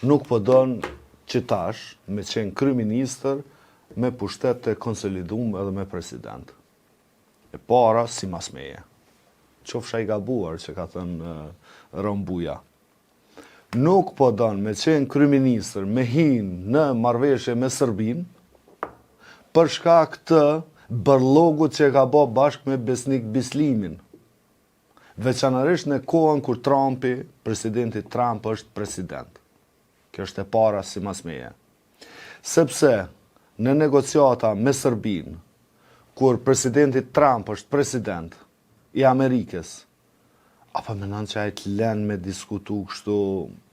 nuk po donë që tash me qenë kryeministër me pushtet të konsolidum edhe me president. E para si masmeje. Qofsha i gabuar që ka thënë Rombuja. Nuk po donë me qenë kryeministër me hinë në marrëveshje me Serbinë për shkak të bërlogut që ka bë bashkë me Besnik Bislimin. Veçanërisht në kohën kur presidenti Trump është president. Kjo është e para si masmeje. Sepse në negociata me Serbinë, kur presidenti Trump është president i Amerikës, apo menon që ai të lën me diskutu kështu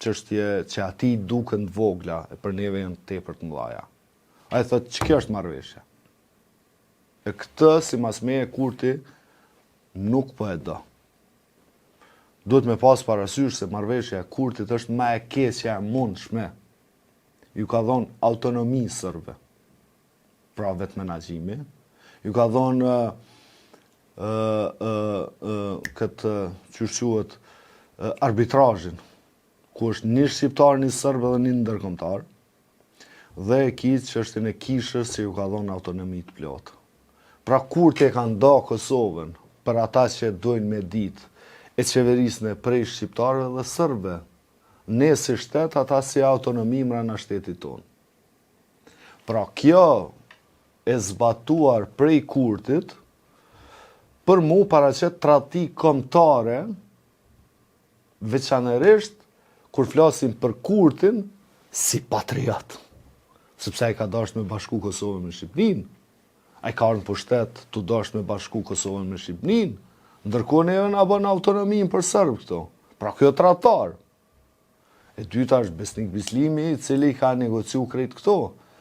çështje që ati duken të vogla e për neve janë tepër të mëdha. Ai thotë që kjo është marrëveshje. E këtë si masmeje Kurti nuk po e do. Duhet me pas parasysh se marrëveshja e Kurtit është më e keqja e mundshme. Ju ka dhënë autonomi sërbëve, pra vetë menaxhimi. Ju ka dhënë këtë që quhet arbitrazhin, ku është një shqiptar, një serb dhe një ndërkombëtar, dhe e kitë që është në kishës që ju ka dhënë autonomi të plotë. Pra Kurti e ka nda Kosovën për ata që dojnë me ditë e qeverisën e prej shqiptarëve dhe sërbëve. Ne si shtet, ata si autonomi mbrana shtetit tonë. Pra kjo e zbatuar prej Kurtit, për mu paraqet tradhti kombëtare, veçanërisht kur flasim për Kurtin si patriot. Sepse ai ka dashur me bashku Kosovën me Shqipërinë, ai ka ardhur në pushtet të dashur me bashku Kosovën me Shqipërinë, ndërkohë ne na bën autonominë për serb këto. Pra kjo tradhtar. E dyta është Besnik Bislimi, i cili ka negociu krejt këto,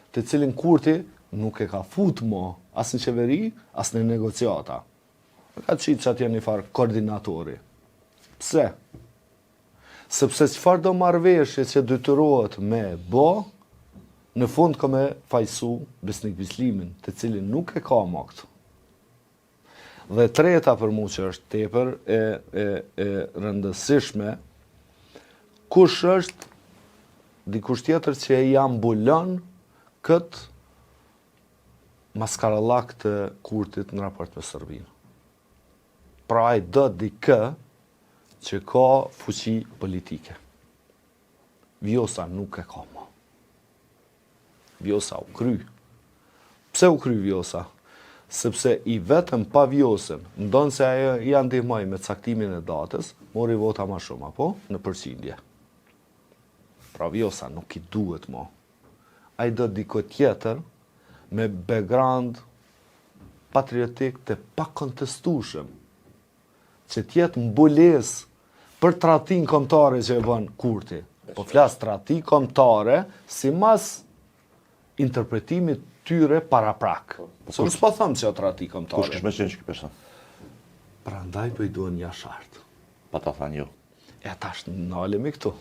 të cilin Kurti nuk e ka fut mo, as në qeveri, as në negociata. Ka qitë që atje një farë koordinatori. Pse? Sepse çfarë do marrëveshje që detyrohet me bë, në fund ka me fajsu Besnik Bislimin, të cilin nuk e ka më këtë. Dhe treta për mu që është tepër e rëndësishme, kush është dikush tjetër që e ambulon këtë maskarallak të Kurtit në raport me Serbinë. Pra ai do dikë që ka fuqi politike. Vjosa nuk e ka më. Vjosa u kry. Pse u kry Vjosa? Sepse i vetëm pa Vjosën, ndonë se ajo i ndihmoi me caktimin e datës, mori vota ma shumë, apo? Në përqindje. Pra Vjosa nuk i duhet mo. Ai do diko tjetër me background patriotik të pakontestueshëm, që tjetë mbules për tradhtin kombëtare që e bën Kurti. Po flas tradhti kombëtare si mas interpretimit tyre paraprak. Se s'po them se tradhti kombëtare. Kush kish me qenë që ky person? Prandaj po i duhen jashartë. Pa ta thënë ju. E tash nalemi këtu.